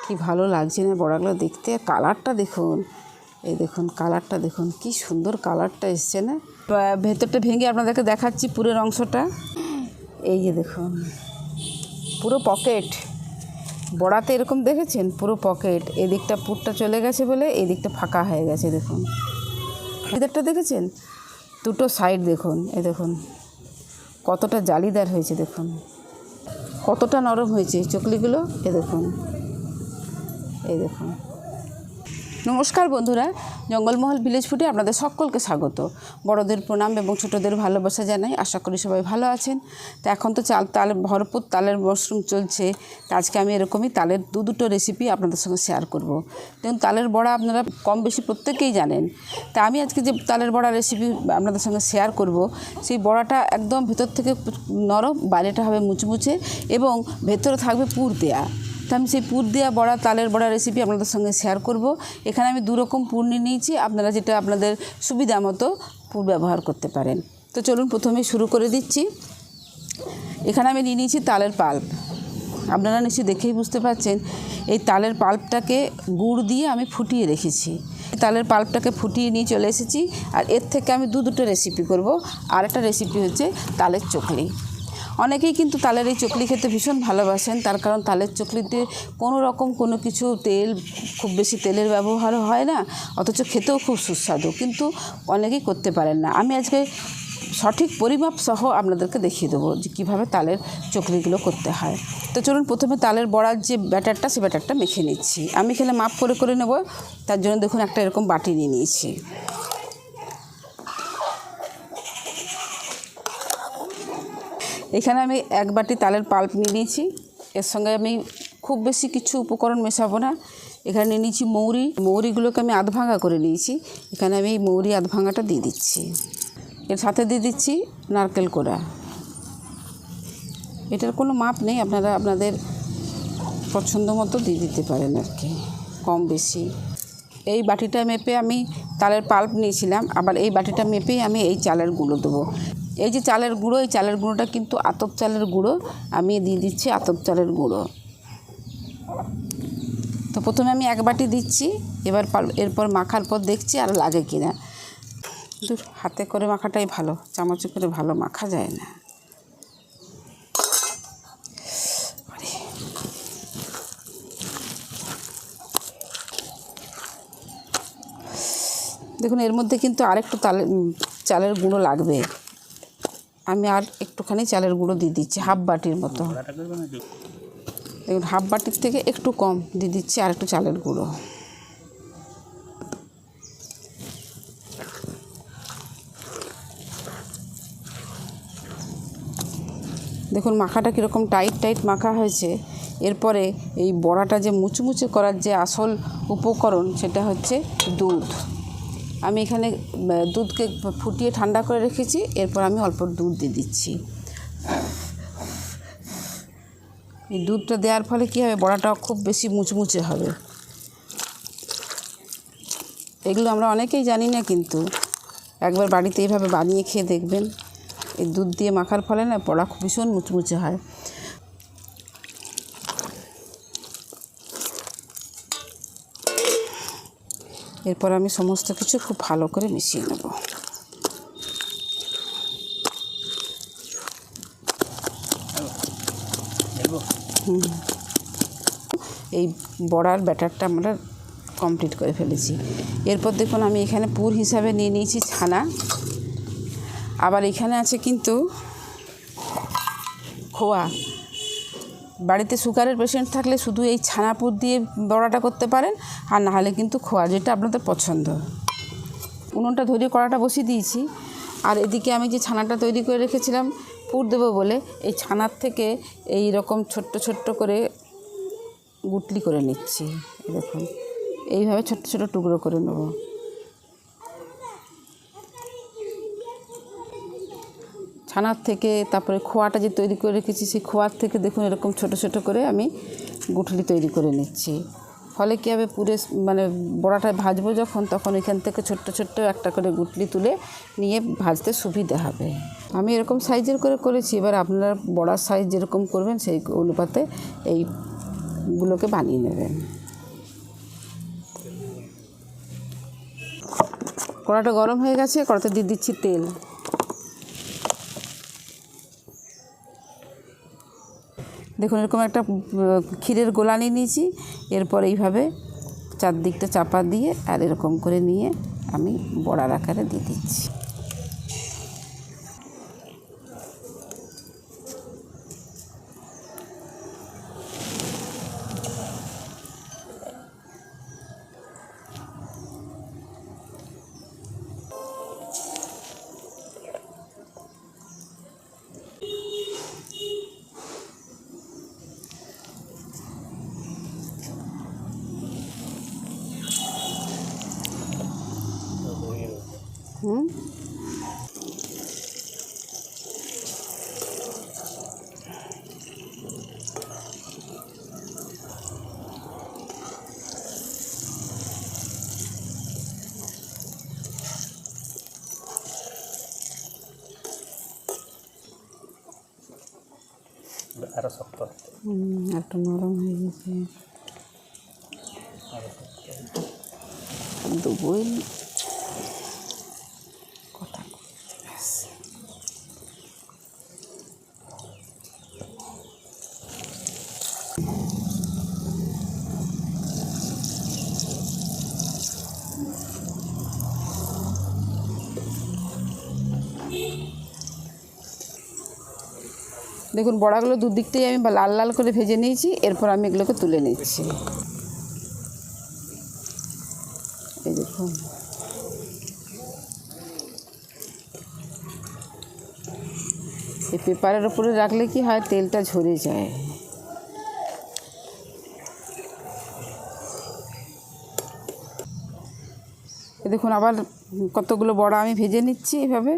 কি ভালো লাগছে না বড়াগুলো দেখতে। কালারটা দেখুন, এই দেখুন কালারটা দেখুন, কি সুন্দর কালারটা এসছে না। ভেতরটা ভেঙে আপনাদেরকে দেখাচ্ছি পুরের অংশটা। এই যে দেখুন পুরো পকেট, বড়াতে এরকম দেখেছেন পুরো পকেট। এদিকটা পুরটা চলে গেছে বলে এই দিকটা ফাঁকা হয়ে গেছে। দেখুন ভিতরটা দেখেছেন, দুটো সাইড দেখুন। এই দেখুন কতটা জালিদার হয়েছে, দেখুন কতটা নরম হয়েছে চকলিগুলো। এই দেখুন, এই দেখুন। নমস্কার বন্ধুরা, জঙ্গলমহল ভিলেজ ফুডে আপনাদের সকলকে স্বাগত। বড়দের প্রণাম এবং ছোটদের ভালোবাসা জানাই। আশা করি সবাই ভালো আছেন। তো এখন তো তালের ভরপুর তালের মরশুম চলছে। তো আজকে আমি এরকমই তালের দুটো রেসিপি আপনাদের সঙ্গে শেয়ার করব। দেখুন তালের বড়া আপনারা কম বেশি প্রত্যেকেই জানেন। তা আমি আজকে যে তালের বড়া রেসিপি আপনাদের সঙ্গে শেয়ার করব, সেই বড়াটা একদম ভেতর থেকে নরম, বাইরেটা হবে মুচমুচে এবং ভেতরে থাকবে পুর দেয়া। তো আমি সেই পুর দেওয়া বড়া, তালের বড়া রেসিপি আপনাদের সঙ্গে শেয়ার করব। এখানে আমি দুরকম পুর নিয়ে নিয়েছি, আপনারা যেটা আপনাদের সুবিধা মতো পুর ব্যবহার করতে পারেন। তো চলুন প্রথমে শুরু করে দিচ্ছি। এখানে আমি নিয়ে নিয়েছি তালের পাল্প। আপনারা নিশ্চয়ই দেখেই বুঝতে পারছেন, এই তালের পাল্পটাকে গুড় দিয়ে আমি ফুটিয়ে রেখেছি। তালের পাল্পটাকে ফুটিয়ে নিয়ে চলে এসেছি। আর এর থেকে আমি দুটো রেসিপি করব। আর একটা রেসিপি হচ্ছে তালের চকলি। অনেকেই কিন্তু তালের এই চকলি খেতে ভীষণ ভালোবাসেন, তার কারণ তালের চকলিতে কোনো রকম কোনো কিছু তেল, খুব বেশি তেলের ব্যবহার হয় না, অথচ খেতেও খুব সুস্বাদু, কিন্তু অনেকেই করতে পারেন না। আমি আজকে সঠিক পরিমাপ সহ আপনাদেরকে দেখিয়ে দেবো যে কীভাবে তালের চকলিগুলো করতে হয়। তো চলুন প্রথমে তালের বড়ার যে ব্যাটারটা, সে ব্যাটারটা মেখে নিচ্ছি। আমি এখানে মাপ করে করে নেব, তার জন্য দেখুন একটা এরকম বাটি নিয়ে নিয়েছি। এখানে আমি এক বাটি তালের পাল্প নিয়ে নিয়েছি। এর সঙ্গে আমি খুব বেশি কিছু উপকরণ মেশাবো না। এখানে নিয়ে নিয়েছি মৌরিগুলোকে আমি আধ ভাঙা করে নিয়েছি। এখানে আমি এই মৌরি আধ ভাঙাটা দিয়ে দিচ্ছি। এর সাথে দিয়ে দিচ্ছি নারকেল কোড়া। এটার কোনো মাপ নেই, আপনারা আপনাদের পছন্দ মতো দিয়ে দিতে পারেন আর কি, কম বেশি। এই বাটিটা মেপে আমি তালের পাল্প নিয়েছিলাম, আবার এই বাটিটা মেপেই আমি এই চালের গুঁড়ো দেবো। এই যে চালের গুঁড়ো, এই চালের গুঁড়োটা কিন্তু আতপ চালের গুঁড়ো, আমি দিয়ে দিচ্ছি আতপ চালের গুঁড়ো। তো প্রথমে আমি এক বাটি দিচ্ছি, এরপর মাখার পর দেখছি আর লাগে কি না। কিন্তু হাতে করে মাখাটাই ভালো, চামচে করে ভালো মাখা যায় না। দেখুন এর মধ্যে কিন্তু আরেকটু চালের গুঁড়ো লাগবে। আমি আর একটুখানি চালের গুঁড়ো দিয়ে দিচ্ছি, হাফ বাটির মতো। দেখুন হাফ বাটির থেকে একটু কম দিয়ে দিচ্ছি আর একটু চালের গুঁড়ো। দেখুন মাখাটা কীরকম টাইট টাইট মাখা হয়েছে। এরপরে এই বড়াটা যে মুচমুচে করার যে আসল উপকরণ, সেটা হচ্ছে দুধ। আমি এখানে দুধকে ফুটিয়ে ঠান্ডা করে রেখেছি। এরপর আমি অল্প দুধ দিয়ে দিচ্ছি। এই দুধটা দেওয়ার ফলে কী হবে, বড়াটা খুব বেশি মুচমুচে হবে। এগুলো আমরা অনেকেই জানি না, কিন্তু একবার বাড়িতে এইভাবে বানিয়ে খেয়ে দেখবেন। এই দুধ দিয়ে মাখার ফলে না বড়া খুব ভীষণ মুচমুচে হয়। এরপর আমি সমস্ত কিছু খুব ভালো করে মিশিয়ে নেব। এই বড়ার ব্যাটারটা আমরা কমপ্লিট করে ফেলেছি। এরপর দেখুন আমি এখানে পুর হিসাবে নিয়ে নিয়েছি ছানা। আবার এখানে আছে কিন্তু খোয়া। বাড়িতে সুগারের পেশেন্ট থাকলে শুধু এই ছানা পুর দিয়ে বড়াটা করতে পারেন, আর না হলে কিন্তু খোয়া, যেটা আপনাদের পছন্দ। উনুনটা ধরিয়ে কড়াটা বসিয়ে দিয়েছি। আর এদিকে আমি যে ছানাটা তৈরি করে রেখেছিলাম পুর দেবো বলে, এই ছানার থেকে এই রকম ছোট্ট ছোট্ট করে গুটলি করে নিচ্ছি। দেখুন এইভাবে ছোট্ট ছোট টুকরো করে নেব। ছানার থেকে তারপরে খোয়াটা যে তৈরি করে রেখেছি, সেই খোয়ার থেকে দেখুন এরকম ছোট ছোট করে আমি গুটলি তৈরি করে নিচ্ছি। ফলে কী হবে, পুরে মানে বড়াটা ভাজবো যখন, তখন এখান থেকে ছোট্ট ছোট্ট একটা করে গুটলি তুলে নিয়ে ভাজতে সুবিধা হবে। আমি এরকম সাইজের করে করেছি। এবার আপনারা বড়ার সাইজ যেরকম করবেন সেই অনুপাতে এই গুলোকে বানিয়ে নেবেন। কড়াটা গরম হয়ে গেছে, কড়াতে দিয়ে দিচ্ছি তেল। দেখুন এরকম একটা ক্ষীরের গোলা নিয়ে নিয়েছি। এরপর এইভাবে চারদিকটা চাপা দিয়ে আর এরকম করে নিয়ে আমি বড়ার আকারে দিয়ে দিচ্ছি। আরো শক্ত একটু নরম হয়ে গেছে, দুবই কথা। দেখুন বড়াগুলো দুদিকটাই আমি লাল লাল করে ভেজে নিয়েছি। এরপর আমি এগুলোকে তুলে নিচ্ছি। এই দেখুন এই পেপারের উপরে রাখলে কি হয়, তেলটা ঝরে যায়। দেখুন আবার কতগুলো বড়া আমি ভেজে নিচ্ছি এভাবে।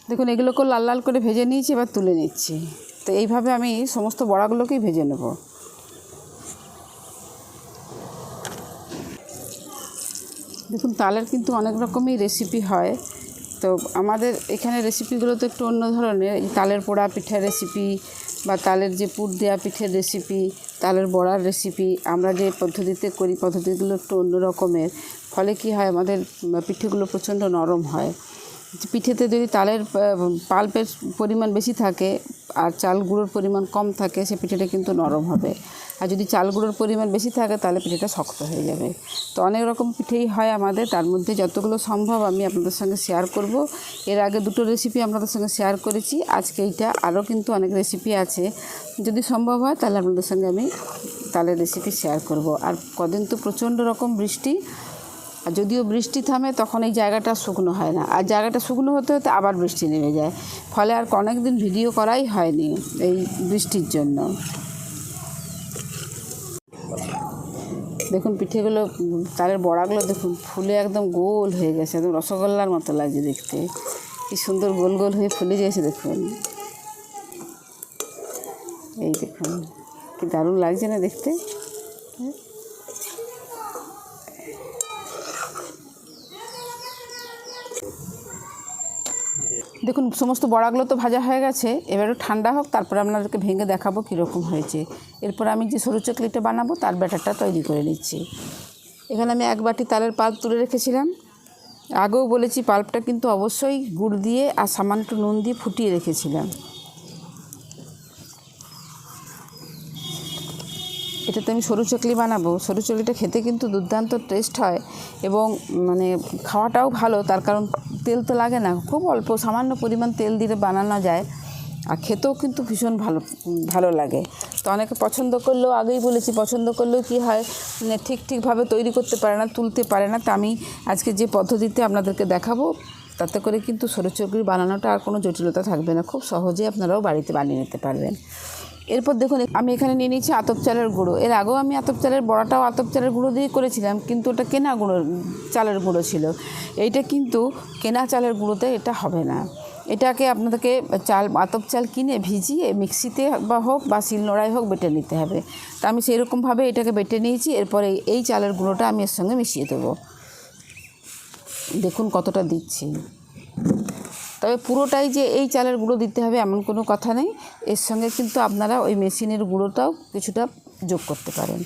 দেখুন এগুলোকেও লাল লাল করে ভেজে নিয়েছি, এবার তুলে নিচ্ছি। তো এইভাবে আমি সমস্ত বড়াগুলোকেই ভেজে নেব। দেখুন তালের কিন্তু অনেক রকমই রেসিপি হয়। তো আমাদের এখানে রেসিপিগুলো তো একটু অন্য ধরনের। তালের পোড়া পিঠার রেসিপি বা তালের যে পুর দেওয়া পিঠের রেসিপি, তালের বড়ার রেসিপি, আমরা যে পদ্ধতিতে করি পদ্ধতিগুলো একটু অন্য রকমের। ফলে কি হয়, আমাদের পিঠেগুলো প্রচণ্ড নরম হয়। পিঠেতে যদি তালের পাল্পের পরিমাণ বেশি থাকে আর চাল গুঁড়োর পরিমাণ কম থাকে, সে পিঠেটা কিন্তু নরম হবে। আর যদি চাল গুঁড়োর পরিমাণ বেশি থাকে তাহলে পিঠেটা শক্ত হয়ে যাবে। তো অনেক রকম পিঠেই হয় আমাদের, তার মধ্যে যতগুলো সম্ভব আমি আপনাদের সঙ্গে শেয়ার করব। এর আগে দুটো রেসিপি আপনাদের সঙ্গে শেয়ার করেছি, আজকে এইটা। আরও কিন্তু অনেক রেসিপি আছে, যদি সম্ভব হয় তাহলে আপনাদের সঙ্গে আমি তালের রেসিপি শেয়ার করব। আর কদিন তো প্রচণ্ড রকম বৃষ্টি, আর যদিও বৃষ্টি থামে তখন এই জায়গাটা শুকনো হয় না, আর জায়গাটা শুকনো হতে হতে আবার বৃষ্টি নেমে যায়। ফলে আর অনেক দিন ভিডিও করাই হয়নি এই বৃষ্টির জন্য। দেখুন পিঠেগুলো, তালের বড়াগুলো দেখুন ফুলে একদম গোল হয়ে গেছে, একদম রসগোল্লার মতো লাগছে দেখতে। কি সুন্দর গোল গোল হয়ে ফুলে গেছে দেখুন। এই দেখুন কি দারুণ লাগছে না দেখতে। দেখুন সমস্ত বড়াগুলো তো ভাজা হয়ে গেছে, এবারে ঠান্ডা হোক, তারপরে আপনাদেরকে ভেঙে দেখাবো কীরকম হয়েছে। এরপর আমি যে সরু চকলিটা বানাবো তার ব্যাটারটা তৈরি করে নিচ্ছি। এখানে আমি 1 বাটি তালের পাল্প তুলে রেখেছিলাম। আগেও বলেছি পাল্পটা কিন্তু অবশ্যই গুড় দিয়ে আর সামান্য একটু নুন দিয়ে ফুটিয়ে রেখেছিলাম। এটাতে আমি সরু চকলি বানাবো। সরু চকলিটা খেতে কিন্তু দুর্দান্ত টেস্ট হয় এবং মানে খাওয়াটাও ভালো, তার কারণ তেল তো লাগে না, খুব অল্প সামান্য পরিমাণ তেল দিয়ে বানানো যায়, আর খেতেও কিন্তু ভীষণ ভালো লাগে। তো অনেকে পছন্দ করলেও, আগেই বলেছি, পছন্দ করলেও কী হয়, মানে ঠিকভাবে তৈরি করতে পারে না, তুলতে পারে না। তা আমি আজকে যে পদ্ধতিতে আপনাদেরকে দেখাবো তাতে করে কিন্তু সরু চকলি বানানোটা আর কোনো জটিলতা থাকবে না, খুব সহজে আপনারাও বাড়িতে বানিয়ে নিতে পারবেন। এরপর দেখুন আমি এখানে নিয়ে নিচ্ছি আতপ চালের গুঁড়ো। এর আগেও আমি আতপ চালের বড়াটাও আতপ চালের গুঁড়ো দিয়ে করেছিলাম, কিন্তু ওটা কেনা গুঁড়ো চালের গুঁড়ো ছিল। এইটা কিন্তু কেনা চালের গুঁড়োতে এটা হবে না। এটাকে আপনাদেরকে আতপ চাল কিনে ভিজিয়ে মিক্সিতে বা হোক বা শিলনোড়ায় হোক বেটে নিতে হবে। তা আমি সেইরকমভাবে এটাকে বেটে নিয়েছি। এরপরে এই চালের গুঁড়োটা আমি এর সঙ্গে মিশিয়ে দেবো। দেখুন কতটা দিচ্ছি। তবে পুরোটাই যে এই চালের গুঁড়ো দিতে হবে এমন কোনো কথা নেই। এর সঙ্গে কিন্তু আপনারা ওই মেশিনের গুঁড়োটাও কিছুটা যোগ করতে পারেন।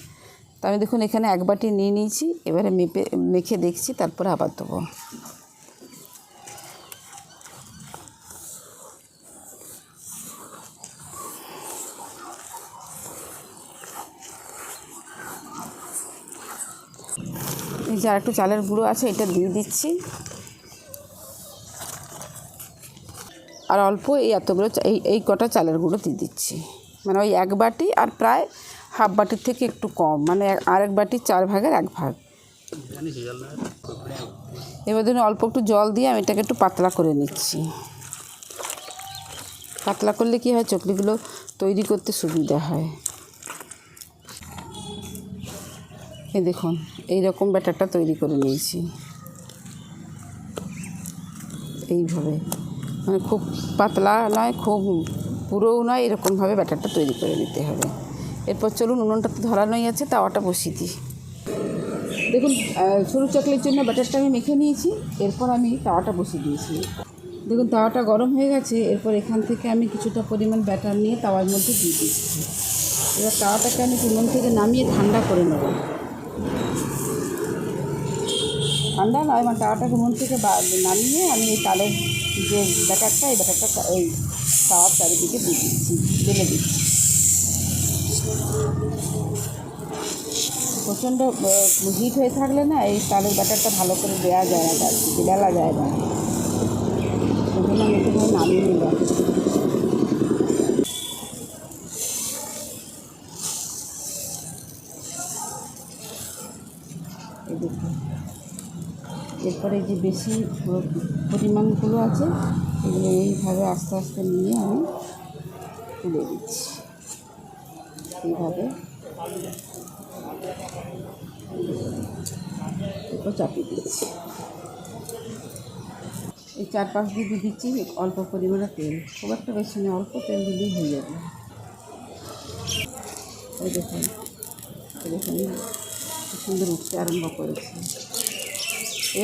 তো আমি দেখুন এখানে 1 বাটি নিয়ে নিয়েছি। এবারে মেখে দেখছি, তারপরে আবার দেবো। এই যে আরেকটু চালের গুঁড়ো আছে, এটা দিয়ে দিচ্ছি। আর অল্প এই এতগুলো এই কটা চালের গুঁড়ো দিয়ে দিচ্ছি। মানে ওই 1 বাটি আর প্রায় হাফ বাটির থেকে একটু কম, মানে আরেক বাটির 4 ভাগের 1 ভাগ। এবার ধরুন অল্প একটু জল দিয়ে আমি এটাকে একটু পাতলা করে নিচ্ছি। পাতলা করলে কী হয়, চকলিগুলো তৈরি করতে সুবিধা হয়। এই দেখুন এইরকম ব্যাটারটা তৈরি করে নিয়েছি। এইভাবে মানে খুব পাতলা নয়, খুব পুরোও নয়, এরকমভাবে ব্যাটারটা তৈরি করে নিতে হবে। এরপর চলুন, উনুনটা তো ধরানোই আছে, তাওয়াটা বসিয়ে দিই। দেখুন সরু চকলের জন্য ব্যাটারটা আমি মেখে নিয়েছি। এরপর আমি তাওয়াটা বসিয়ে দিয়েছি। দেখুন তাওয়াটা গরম হয়ে গেছে। এরপর এখান থেকে আমি কিছুটা পরিমাণ ব্যাটার নিয়ে তাওয়ার মধ্যে দিয়ে দিচ্ছি। এবার তাওয়াটাকে আমি উনুন থেকে নামিয়ে ঠান্ডা করে নেব। ঠান্ডা নয়, মানে তাওয়াটাকে উনুন থেকে নামিয়ে আমি এই তালের যে ব্যাটারটা, এই ব্যাটারটা এই তাওয়ার চারিদিকে দিয়ে দিচ্ছি, ঢেলে দিচ্ছি। প্রচণ্ড হিট হয়ে থাকলে না এই তালের ব্যাটারটা ভালো করে দেওয়া যায় না, চারদিকে বেলা যায় না। সেজন্য আমি একটু নামিয়ে নিলাম। এই দেখুন এরপরে যে বেশি পরিমাণগুলো আছে এগুলো এইভাবে আস্তে আস্তে নিয়ে আমি তুলে দিচ্ছি। এইভাবে এরপর চাপিয়ে দিচ্ছি। এই 4-5 দিয়ে দিচ্ছি অল্প পরিমাণে তেল, খুব একটা বেশি না, অল্প তেল দিলেই হয়ে যাবে। এই দেখুন খুব সুন্দর উঠতে আরম্ভ করেছে।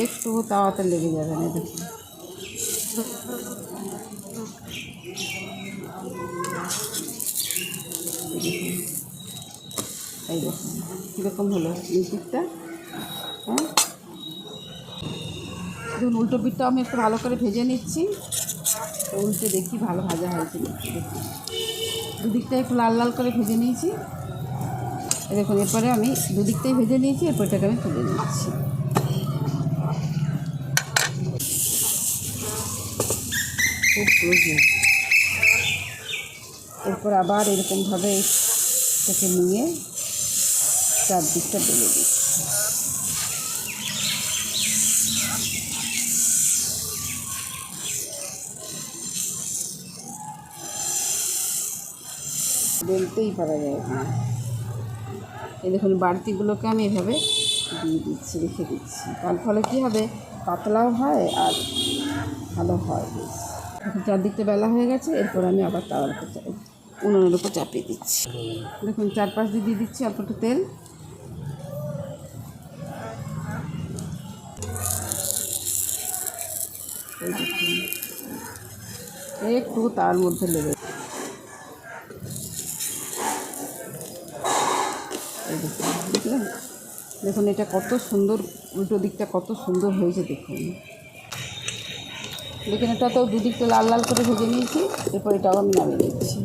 একটু তাওয়াতে লেগে যাবে না। দেখুন এই দেখুন কীরকম হলো এই পিঠটা। হ্যাঁ দেখুন উল্টো পিঠটাও আমি একটু ভালো করে ভেজে নিচ্ছি। তো উল্টে দেখি ভালো ভাজা হয়েছে। দেখুন দুদিকটা একটু লাল লাল করে ভেজে নিয়েছি। দেখুন এরপরে আমি দুদিকটাই ভেজে নিয়েছি। এরপর এটাকে আমি তুলে নিচ্ছি। খুব সুন্দর। এরপর আবার এরকমভাবে এটাকে নিয়ে চারদিকটা বেলে দিচ্ছি। বেলতেই পারা যায় না। এই দেখুন বাড়তিগুলোকে আমি এভাবে দিয়ে দিচ্ছি, রেখে দিচ্ছি। তার ফলে কী হবে, পাতলাও হয় আর ভালো হয়। এখন চারদিকটা বেলা হয়ে গেছে। এরপর আমি আবার তাওয়ার উপর উনুনের উপর চাপিয়ে দিচ্ছি। দেখুন 4-5 দিয়ে দিচ্ছি অল্প একটু তেল। এই দেখুন একটু তার মধ্যে লেগে, এই দেখুন দেখুন এটা কত সুন্দর, উল্টো দিকটা কত সুন্দর হয়েছে। দেখুন দেখুন এটা তো দুদিকটা লাল লাল করে ভেজে নিয়েছি। এরপর এটাও আমি নামিয়ে দিচ্ছি।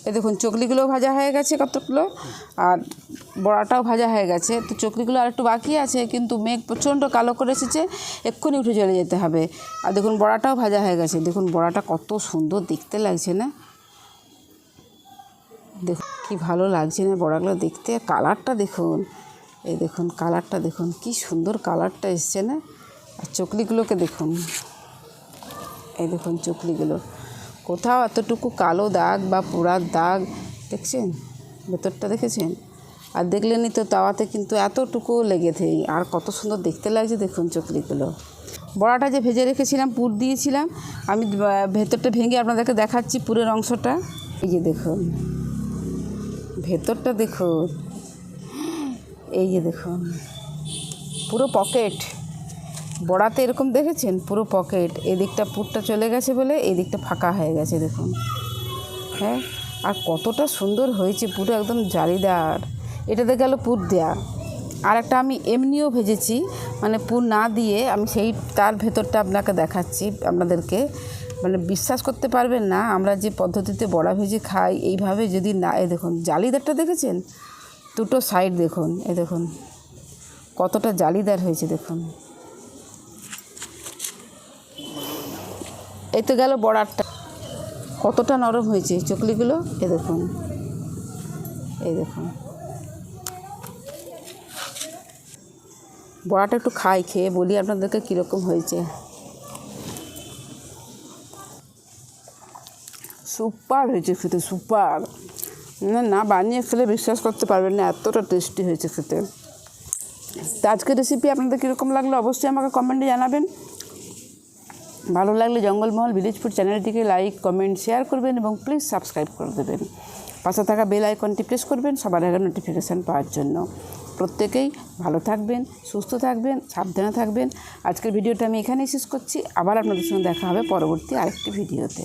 এই দেখুন চকলিগুলোও ভাজা হয়ে গেছে কতগুলো, আর বড়াটাও ভাজা হয়ে গেছে। তো চকলিগুলো আর একটু বাকি আছে, কিন্তু মেঘ প্রচণ্ড কালো করে এসেছে, এক্ষুনি উঠে চলে যেতে হবে। আর দেখুন বড়াটাও ভাজা হয়ে গেছে। দেখুন বড়াটা কত সুন্দর দেখতে লাগছে না? দেখুন কী ভালো লাগছে না বড়াগুলো দেখতে। কালারটা দেখুন, এই দেখুন কালারটা দেখুন, কী সুন্দর কালারটা এসছে না? আর চকলিগুলোকে দেখুন, এই দেখুন চকলিগুলো, কোথাও এতটুকু কালো দাগ বা পোড়ার দাগ দেখছেন, ভেতরটা দেখেছেন? আর দেখলেনই তো তাওয়াতে কিন্তু এতটুকু লেগেছে। আর কত সুন্দর দেখতে লাগছে দেখুন চকলিগুলো। বড়াটা যে ভেজে রেখেছিলাম, পুর দিয়েছিলাম, আমি ভেতরটা ভেঙে আপনাদেরকে দেখাচ্ছি পুরের অংশটা। এই যে দেখুন ভেতরটা দেখুন, এই যে দেখুন পুরো পকেট। বড়াতে এরকম দেখেছেন পুরো পকেট, এদিকটা পুরটা চলে গেছে বলে এই দিকটা ফাঁকা হয়ে গেছে দেখুন। হ্যাঁ, আর কতটা সুন্দর হয়েছে, পুরো একদম জালিদার। এটাতে গেল পুর দেয়া। আর একটা আমি এমনিও ভেজেছি, মানে পুর না দিয়ে, আমি সেই তার ভেতরটা আপনাকে দেখাচ্ছি আপনাদেরকে। মানে বিশ্বাস করতে পারবেন না, আমরা যে পদ্ধতিতে বড়া ভেজে খাই এইভাবে যদি না, এই দেখুন জালিদারটা দেখেছেন, দুটো সাইড দেখুন, এই দেখুন কতটা জালিদার হয়েছে দেখুন। এই তো গেল বড়ারটা, কতটা নরম হয়েছে চকলিগুলো, এই দেখুন, এই দেখুন। বড়াটা একটু খেয়ে বলি আপনাদেরকে কীরকম হয়েছে। সুপার হয়েছে খেতে, সুপার। না বানিয়ে খেলে বিশ্বাস করতে পারবেন না, এতটা টেস্টি হয়েছে খেতে। তো আজকের রেসিপি আপনাদের কীরকম লাগলো অবশ্যই আমাকে কমেন্টে জানাবেন। ভালো লাগলে জঙ্গলমহল ভিলেজ ফুড চ্যানেলটিকে লাইক, কমেন্ট, শেয়ার করবেন এবং প্লিজ সাবস্ক্রাইব করে দেবেন। পাশে থাকা বেল আইকনটি প্রেস করবেন সবার আগে নোটিফিকেশান পাওয়ার জন্য। প্রত্যেকেই ভালো থাকবেন, সুস্থ থাকবেন, সাবধানে থাকবেন। আজকের ভিডিওটা আমি এখানেই শেষ করছি। আবার আপনাদের সঙ্গে দেখা হবে পরবর্তী আরেকটি ভিডিওতে।